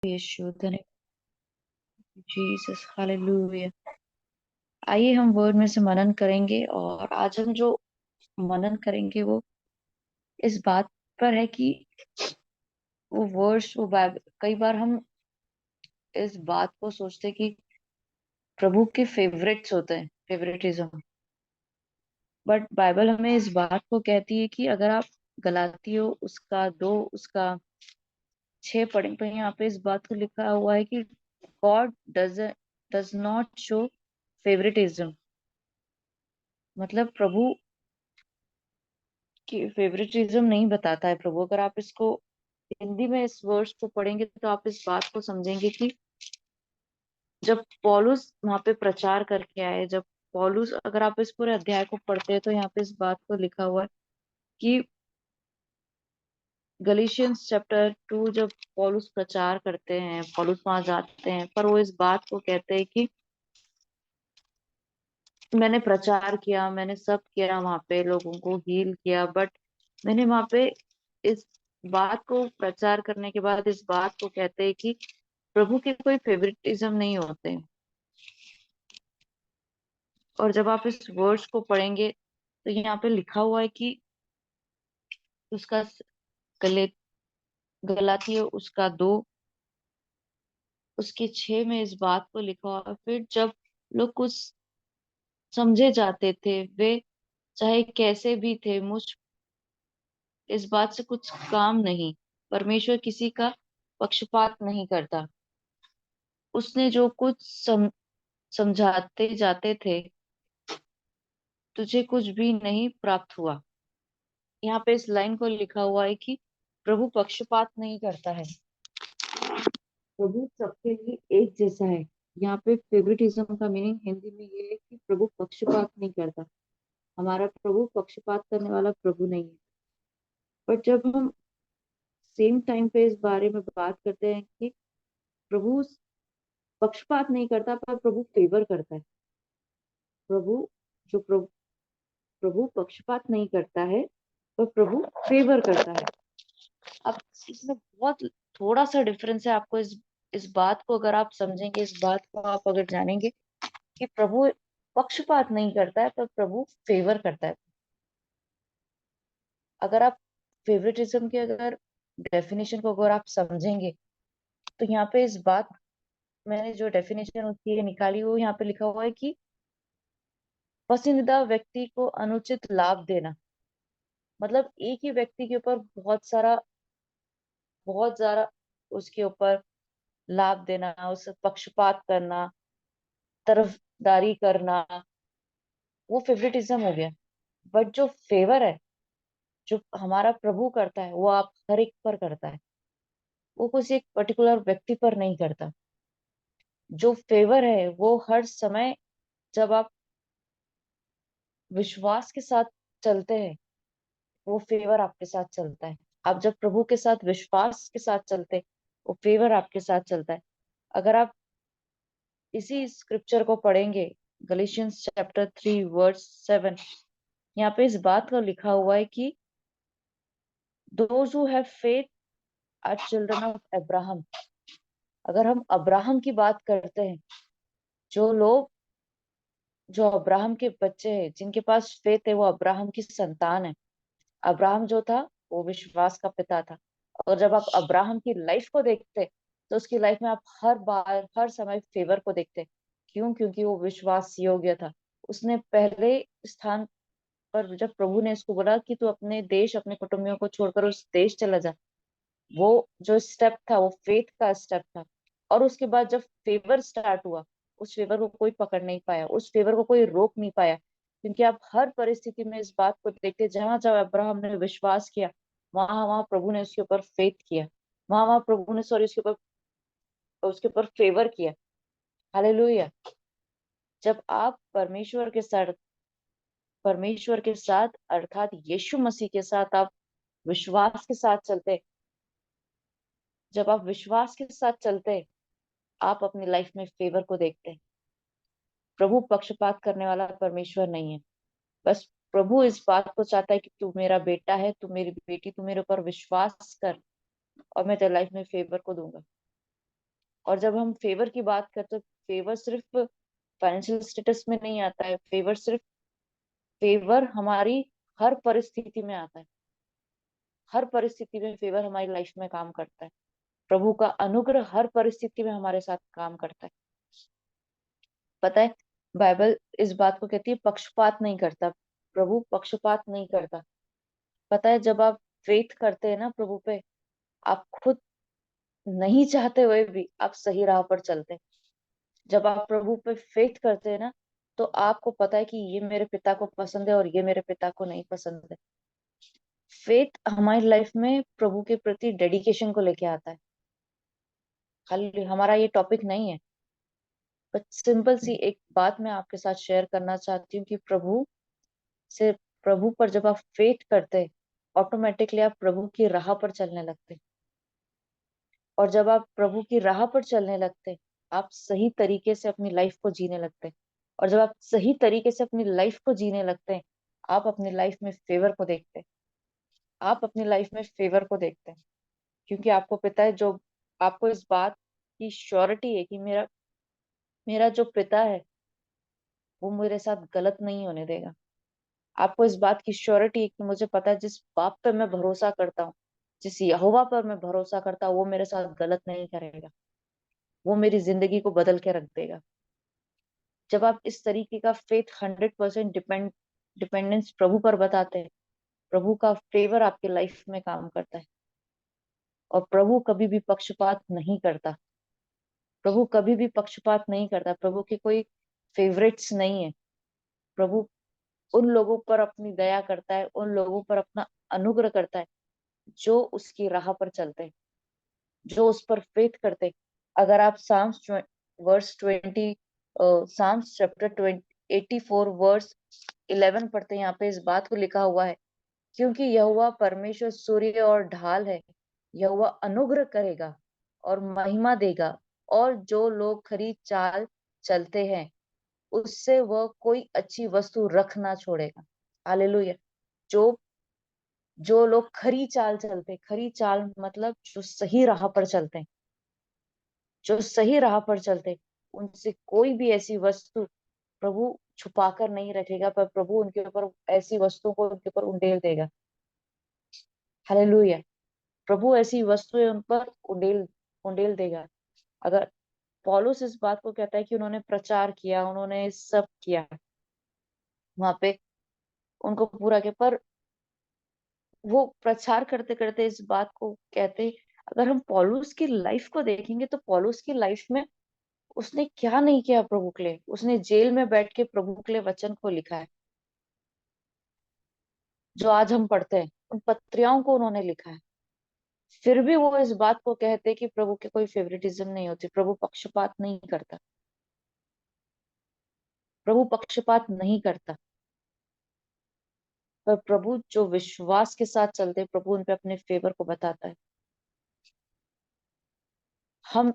यीशु धन्य Jesus hallelujah. आइए हम वर्ड में से मनन करेंगे और आज हम जो मनन करेंगे वो इस बात पर है कि वो वर्ड्स वो बाइबल कई बार हम इस बात को सोचते हैं कि प्रभु के फेवरेट्स होते हैं फेवरेटिज्म। बट बाइबल हमें इस बात को कहती है कि अगर आप गलातियों उसका 2 उसका 6 पढ़ें तो यहाँ पे इस बात को लिखा हुआ है कि God does not show favouritism. मतलब प्रभु कि फेवरेटिज्म नहीं बताता है प्रभु। अगर आप इसको हिंदी में इस वर्ड्स को पढ़ेंगे तो आप इस बात को समझेंगे कि जब पौलुस वहां पे प्रचार करके आए, जब पौलुस अगर आप इस पूरे अध्याय को पढ़ते हैं तो यहाँ पे इस बात को लिखा हुआ है कि गलीशियंस चैप्टर 2 जब पौलुस प्रचार करते हैं, पौलुस वहां जाते हैं, पर वो इस बात को कहते हैं कि मैंने प्रचार किया, मैंने सब किया, वहां पे लोगों को हील किया, बट मैंने वहां पे इस बात को प्रचार करने के बाद इस बात को कहते हैं कि प्रभु के कोई फेवरेटिज्म नहीं होते। और जब आप इस वर्ड्स को पढ़ेंगे तो यहाँ पे लिखा हुआ है कि उसका गले गलातियों उसका 2 उसके 6 में इस बात को लिखा हुआ है। फिर जब लोग कुछ समझे जाते थे, वे चाहे कैसे भी थे, मुझ इस बात से कुछ काम नहीं। परमेश्वर किसी का पक्षपात नहीं करता। उसने जो कुछ समझाते जाते थे, तुझे कुछ भी नहीं प्राप्त हुआ। यहाँ पे इस लाइन को लिखा हुआ है कि प्रभु पक्षपात नहीं करता है। प्रभु सबके लिए एक जैसा है। यहाँ पे फेवरेटिज्म का मीनिंग हिंदी में ये है कि प्रभु पक्षपात नहीं करता। हमारा प्रभु पक्षपात करने वाला प्रभु नहीं है। पर जब हम सेम टाइम पे इस बारे में बात करते हैं कि प्रभु पक्षपात नहीं करता पर प्रभु फेवर करता है। प्रभु जो प्रभु पक्षपात नहीं करता है पर प्रभु फेवर करता है। अब इसमें बहुत थोड़ा सा डिफरेंस है। आपको इस बात को अगर आप समझेंगे, इस बात को आप अगर जानेंगे कि प्रभु पक्षपात नहीं करता है पर प्रभु फेवर करता है। अगर आप फेवरेटिज्म के अगर डेफिनेशन को अगर आप समझेंगे तो यहाँ पे इस बात मैंने जो डेफिनेशन उसकी निकाली वो यहाँ पे लिखा हुआ है कि पसंदीदा व्यक्ति को अनुचित लाभ देना। मतलब एक ही व्यक्ति के ऊपर बहुत ज्यादा उसके ऊपर लाभ देना, उस पक्षपात करना, तरफदारी करना, वो फेवरेटिज्म हो गया। बट जो फेवर है, जो हमारा प्रभु करता है, वो आप हर एक पर करता है। वो किसी एक पर्टिकुलर व्यक्ति पर नहीं करता। जो फेवर है वो हर समय जब आप विश्वास के साथ चलते हैं, वो फेवर आपके साथ चलता है। आप जब प्रभु के साथ विश्वास के साथ चलते हैं, वो फेवर आपके साथ चलता है। अगर आप इसी स्क्रिप्चर को पढ़ेंगे, गलीशियंस चैप्टर 3 वर्स 7, यहाँ पे इस बात को लिखा हुआ है कि those who have faith are children of Abraham. अगर हम अब्राहम की बात करते हैं, जो लोग जो अब्राहम के बच्चे हैं, जिनके पास फेथ है, वो अब्राहम की संतान है। अब्राहम जो था वो विश्वास का पिता था। और जब आप अब्राहम की लाइफ को देखते तो उसकी लाइफ में आप हर बार हर समय फेवर को देखते। क्यों? क्योंकि वो विश्वास योग्य था। उसने पहले स्थान पर जब प्रभु ने इसको बोला कि तू अपने देश अपने कुटुंबियों को छोड़कर उस देश चला जा, वो जो स्टेप था वो फेथ का स्टेप था। और उसके बाद जब फेवर स्टार्ट हुआ, उस फेवर को कोई पकड़ नहीं पाया, उस फेवर को कोई रोक नहीं पाया। क्योंकि आप हर परिस्थिति में इस बात को देखते, जहां जहां अब्राहम ने विश्वास किया, वहां वहां प्रभु ने उसके ऊपर फेथ किया। वहां वहां प्रभु ने सॉरी उसके ऊपर फेवर किया। हालेलुया। जब आप परमेश्वर के साथ अर्थात यीशु मसीह के साथ आप विश्वास के साथ चलते, जब आप विश्वास के साथ चलते, आप अपनी लाइफ में फेवर को देखते हैं। प्रभु पक्षपात करने वाला परमेश्वर नहीं है। बस प्रभु इस बात को चाहता है कि तू मेरा बेटा है, तू मेरी बेटी, तू मेरे ऊपर विश्वास कर और मैं तेरी लाइफ में फेवर को दूंगा। और जब हम फेवर की बात करते हैं, फेवर सिर्फ फाइनेंशियल स्टेटस में नहीं आता है, फेवर हमारी हर परिस्थिति में आता है। हर परिस्थिति में फेवर हमारी लाइफ में काम करता है। प्रभु का अनुग्रह हर परिस्थिति में हमारे साथ काम करता है। पता है, बाइबल इस बात को कहती है, पक्षपात नहीं करता। प्रभु पक्षपात नहीं करता। पता है, जब आप फेथ करते हैं ना प्रभु पे, आप खुद नहीं चाहते हुए भी आप सही राह पर चलते हैं। जब आप प्रभु पे फेथ करते हैं ना, तो आपको पता है कि ये मेरे पिता को पसंद है और ये मेरे पिता को नहीं पसंद है। फेथ हमारी लाइफ में प्रभु के प्रति डेडिकेशन को लेके आता है। खाली हमारा ये टॉपिक नहीं है, बट सिंपल सी एक बात मैं आपके साथ शेयर करना चाहती हूँ कि से प्रभु पर जब आप फेथ करते हैं, ऑटोमेटिकली आप प्रभु की राह पर चलने लगते हैं। और जब आप प्रभु की राह पर चलने लगते हैं, आप सही तरीके से अपनी लाइफ को जीने लगते हैं। और जब आप सही तरीके से अपनी लाइफ को जीने लगते हैं, आप अपनी लाइफ में फेवर को देखते हैं। आप अपनी लाइफ में फेवर को देखते हैं, क्योंकि आपको पता है, जो आपको इस बात की श्योरिटी है कि मेरा मेरा जो पिता है वो मेरे साथ गलत नहीं होने देगा। आपको इस बात की श्योरिटी है कि मुझे पता है, जिस बाप पे मैं भरोसा करता हूँ, जिस यहोवा पर मैं भरोसा करता हूँ, वो मेरे साथ गलत नहीं करेगा। वो मेरी जिंदगी को बदल के रख देगा। जब आप इस तरीके का फेथ 100% डिपेंडेंस प्रभु पर बताते हैं, प्रभु का फेवर आपके लाइफ में काम करता है। और प्रभु कभी भी पक्षपात नहीं करता। प्रभु कभी भी पक्षपात नहीं करता। प्रभु के कोई फेवरेट्स नहीं है। प्रभु उन लोगों पर अपनी दया करता है, उन लोगों पर अपना अनुग्रह करता है जो उसकी राह पर चलते हैं, जो उस पर फेथ करते हैं। अगर आप वर्स 20 साम्स चैप्टर 84 वर्स 11 पढ़ते हैं, यहाँ पे इस बात को लिखा हुआ है, क्योंकि यहोवा परमेश्वर सूर्य और ढाल है। यहोवा अनुग्रह करेगा और महिमा देगा, और जो लोग खरी चाल चलते हैं उससे वह कोई अच्छी वस्तु रख ना छोड़ेगा। हालेलुया। जो जो लोग खरी चाल चलते, खरी चाल मतलब जो सही राह पर चलते हैं, जो सही राह पर चलते, उनसे कोई भी ऐसी वस्तु प्रभु छुपा कर नहीं रखेगा, पर प्रभु उनके ऊपर ऐसी वस्तुओं को उनके ऊपर उंडेल देगा। हालेलुया। प्रभु ऐसी वस्तुएं उन पर उंडेल उंडेल देगा। अगर पौलुस इस बात को कहता है कि उन्होंने प्रचार किया, उन्होंने सब किया वहां पे, उनको पूरा किया, पर वो प्रचार करते करते इस बात को कहते, अगर हम पौलुस की लाइफ को देखेंगे तो पौलुस की लाइफ में उसने क्या नहीं किया प्रभु के लिए। उसने जेल में बैठ के प्रभु के लिए वचन को लिखा है, जो आज हम पढ़ते हैं, उन पत्रियाओं को उन्होंने लिखा है। फिर भी वो इस बात को कहते कि प्रभु के कोई फेवरेटिज्म नहीं होती, प्रभु पक्षपात नहीं करता। प्रभु पक्षपात नहीं करता। पर प्रभु जो विश्वास के साथ चलते, प्रभु उन पे अपने फेवर को बताता है। हम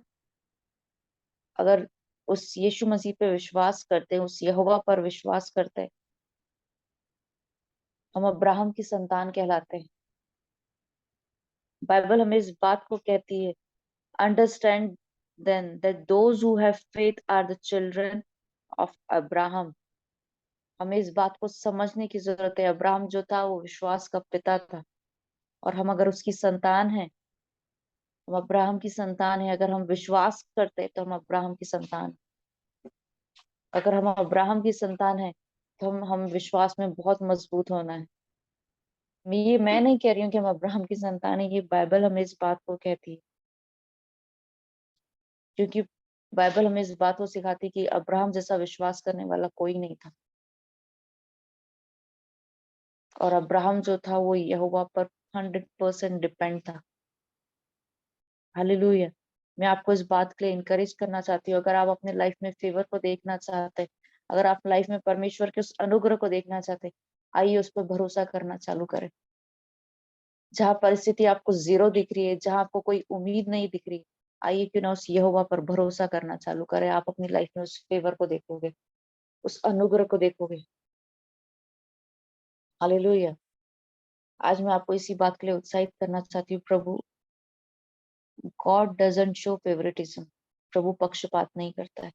अगर उस यीशु मसीह पे विश्वास करते हैं, उस यहोवा पर विश्वास करते हैं, हम अब्राहम की संतान कहलाते हैं। बाइबल हमें इस बात को कहती है, understand then that those who have faith are the children of Abraham. हमें इस बात को समझने की जरूरत है। अब्राहम जो था वो विश्वास का पिता था, और हम अगर उसकी संतान हैं, हम अब्राहम की संतान है। अगर हम विश्वास करते हैं तो हम अब्राहम की संतान हैं। अगर हम अब्राहम की संतान है तो हम विश्वास में बहुत मजबूत होना है। मैं नहीं कह रही हूँ कि हम अब्राहम की संतान है, ये बाइबल हमें इस बात को कहती है। क्योंकि बाइबल हमें इस बात को सिखाती है कि अब्राहम जैसा विश्वास करने वाला कोई नहीं था। और अब्राहम जो था वो यहोवा पर 100% डिपेंड था। हालेलुया। मैं आपको इस बात के लिए इनकरेज करना चाहती हूँ, अगर आप अपने लाइफ में फेवर को देखना चाहते हैं, अगर आप लाइफ में परमेश्वर के उस अनुग्रह को देखना चाहते हैं, आइए उस पर भरोसा करना चालू करें। जहाँ परिस्थिति आपको जीरो दिख रही है, जहाँ आपको कोई उम्मीद नहीं दिख रही, आइए क्यों ना उस यहोवा पर भरोसा करना चालू करें। आप अपनी लाइफ में उस फेवर को देखोगे, उस अनुग्रह को देखोगे। हालेलुया। आज मैं आपको इसी बात के लिए उत्साहित करना चाहती हूँ, प्रभु, गॉड डजंट शो फेवरेटिज्म। प्रभु पक्षपात नहीं करता है।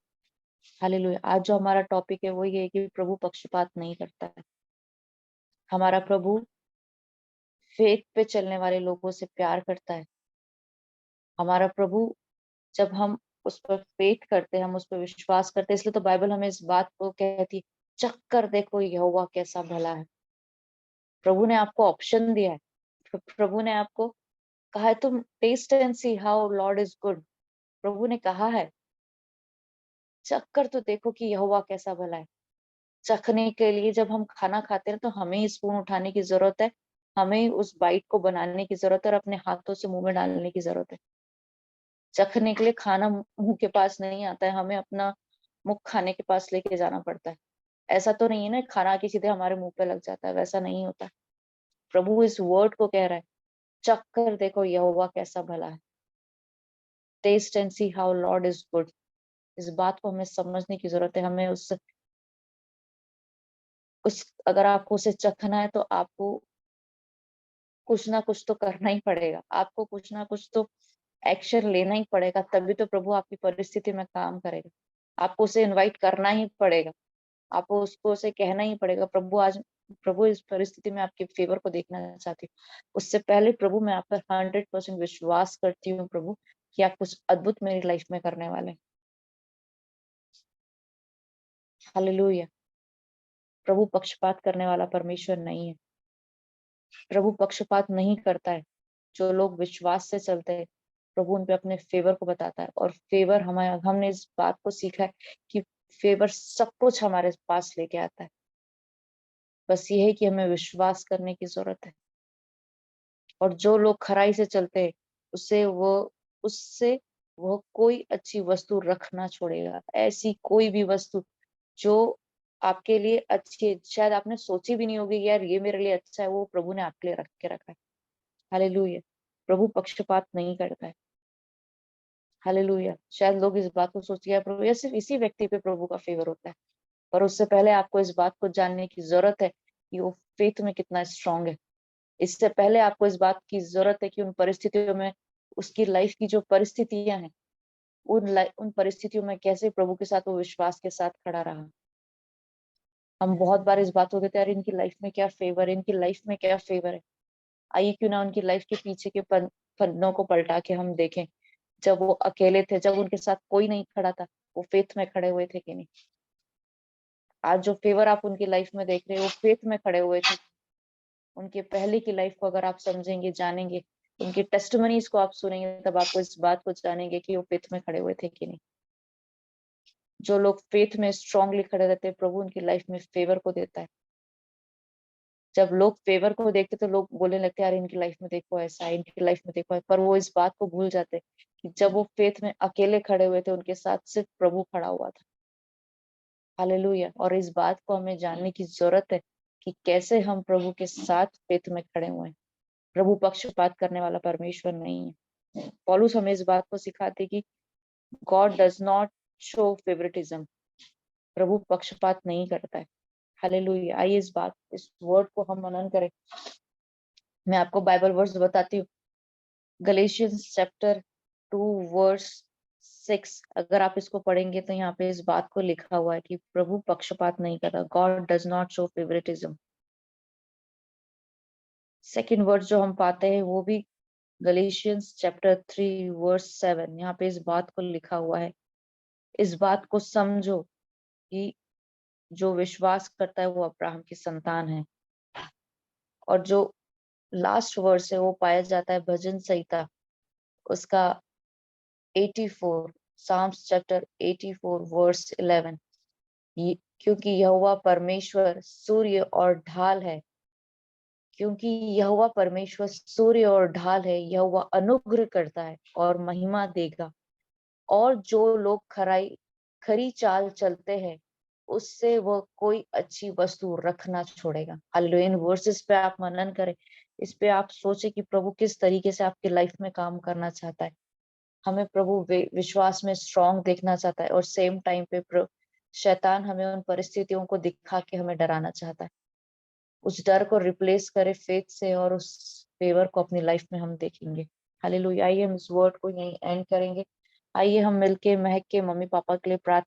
हालेलुया। आज जो हमारा टॉपिक है वो ये है कि प्रभु पक्षपात नहीं करता है। हमारा प्रभु फेथ पे चलने वाले लोगों से प्यार करता है। हमारा प्रभु, जब हम उस पर फेथ करते हैं, हम उस पर विश्वास करते हैं, इसलिए तो बाइबल हमें इस बात को कहती है, चख कर देखो यहोवा कैसा भला है। प्रभु ने आपको ऑप्शन दिया है। प्रभु ने आपको कहा है, तुम taste and see how Lord is good. प्रभु ने कहा है, चख कर तो देखो कि यहोवा कैसा भला है। चखने के लिए जब हम खाना खाते हैं तो हमें स्पून उठाने की जरूरत है, हमें उस बाइट को बनाने की जरूरत है और अपने हाथों से मुंह में डालने की जरूरत है। चखने के लिए खाना मुंह के पास नहीं आता है, हमें अपना मुख खाने के पास लेके जाना पड़ता है। ऐसा तो नहीं है ना खाना आके सीधे हमारे मुंह पे लग जाता है, वैसा नहीं होता। प्रभु इस वर्ड को कह रहा है, चख कर देखो यहोवा कैसा भला है। Taste and see how Lord is good. इस बात को हमें समझने की जरूरत है। हमें उस अगर आपको उसे चखना है तो आपको कुछ ना कुछ तो करना ही पड़ेगा, आपको कुछ ना कुछ तो एक्शन लेना ही पड़ेगा, तभी तो प्रभु आपकी परिस्थिति में काम करेगा। आपको उसे इनवाइट करना ही पड़ेगा, आपको उसको उसे कहना ही पड़ेगा, प्रभु आज, प्रभु इस परिस्थिति में आपके फेवर को देखना चाहती हूँ। उससे पहले प्रभु मैं आप पर 100% विश्वास करती हूँ प्रभु, कि आप कुछ अद्भुत मेरी लाइफ में करने वाले हैं। हालेलुया। प्रभु पक्षपात करने वाला परमेश्वर नहीं है। प्रभु पक्षपात नहीं करता है। जो लोग विश्वास से चलते हैं, प्रभु उन पे अपने फेवर को बताता है। और फेवर हमारे, हमने इस बात को सीखा है कि फेवर सब कुछ हमारे पास लेके आता है। बस ये है कि हमें विश्वास करने की जरूरत है। और जो लोग खराई से चलते हैं, उससे वो कोई अच्छी वस्तु रख ना छोड़ेगा। ऐसी कोई भी वस्तु जो आपके लिए अच्छी है, शायद आपने सोची भी नहीं होगी यार ये मेरे लिए अच्छा है, वो प्रभु ने आपके लिए रख के रखा है। हालेलुया। प्रभु पक्षपात नहीं करता है। हालेलुया। शायद लोग इस बात को सोचते हैं प्रभु, या सिर्फ इसी व्यक्ति पे प्रभु का फेवर होता है। पर उससे पहले आपको इस बात को जानने की जरूरत है कि वो फेथ में कितना स्ट्रांग है। इससे पहले आपको इस बात की जरूरत है कि उन परिस्थितियों में, उसकी लाइफ की जो परिस्थितियां हैं, उन परिस्थितियों में कैसे प्रभु के साथ वो विश्वास के साथ खड़ा रहा। हम बहुत बार इस बात को कहते हैं, यार इनकी लाइफ में क्या फेवर है, इनकी लाइफ में क्या फेवर है। आइए क्यों ना उनकी लाइफ के पीछे के पन्नों को पलटा के हम देखें। जब वो अकेले थे, जब उनके साथ कोई नहीं खड़ा था, वो फेथ में खड़े हुए थे कि नहीं। आज जो फेवर आप उनकी लाइफ में देख रहे हो, वो फेथ में खड़े हुए थे। उनके पहले की लाइफ को अगर आप समझेंगे, जानेंगे, उनकी टेस्टमनीज को आप सुनेंगे, तब आपको इस बात को जानेंगे कि वो फेथ में खड़े हुए थे कि नहीं। जो लोग फेथ में स्ट्रांगली खड़े रहते हैं, प्रभु उनकी लाइफ में फेवर को देता है। जब लोग फेवर को देखते तो लोग बोलने लगते हैं, यार इनकी लाइफ में देखो ऐसा है, इनकी लाइफ में देखो है। पर वो इस बात को भूल जाते कि जब वो फेथ में अकेले खड़े हुए थे, उनके साथ सिर्फ प्रभु खड़ा हुआ था। हालेलुया। और इस बात को हमें जानने की जरूरत है कि कैसे हम प्रभु के साथ फेथ में खड़े हुए हैं। प्रभु पक्षपात करने वाला परमेश्वर नहीं है। पौलुस हमें इस बात को सिखाते कि God does not show favouritism. प्रभु पक्षपात नहीं करता है। हालेलुया। आइए इस वर्ड को हम मनन करें। मैं आपको बाइबल वर्स बताती हूँ। Galatians chapter 2 verse 6। अगर आप इसको पढ़ेंगे तो यहाँ पे इस बात को लिखा हुआ है कि प्रभु पक्षपात नहीं करता। God does not show favouritism. Second word जो हम पाते हैं वो भी गलेशियंस चैप्टर 3 वर्स 7। यहाँ पे इस बात को लिखा हुआ है, इस बात को समझो कि जो विश्वास करता है वो अब्राहम की संतान है। और जो लास्ट वर्स है वो पाया जाता है भजन संहिता उसका 84, साम्स चैप्टर 84 वर्स 11। क्योंकि यहोवा परमेश्वर सूर्य और ढाल है, क्योंकि यहोवा परमेश्वर सूर्य और ढाल है, यहोवा अनुग्रह करता है और महिमा देगा। और जो लोग खरी चाल चलते हैं, उससे वह कोई अच्छी वस्तु रखना छोड़ेगा। हालेलुया। इन वर्सेस पे आप मनन करें, इस पे आप सोचे कि प्रभु किस तरीके से आपकी लाइफ में काम करना चाहता है। हमें प्रभु विश्वास में स्ट्रांग देखना चाहता है, और सेम टाइम पे शैतान हमें उन परिस्थितियों को दिखा के हमें डराना चाहता है। उस डर को रिप्लेस करे फेथ से, और उस फेवर को अपनी लाइफ में हम देखेंगे। हालेलुया। आइए हम इस वर्ड को यहीं एंड करेंगे। आइए हम मिलके महक के मम्मी पापा के लिए प्रार्थना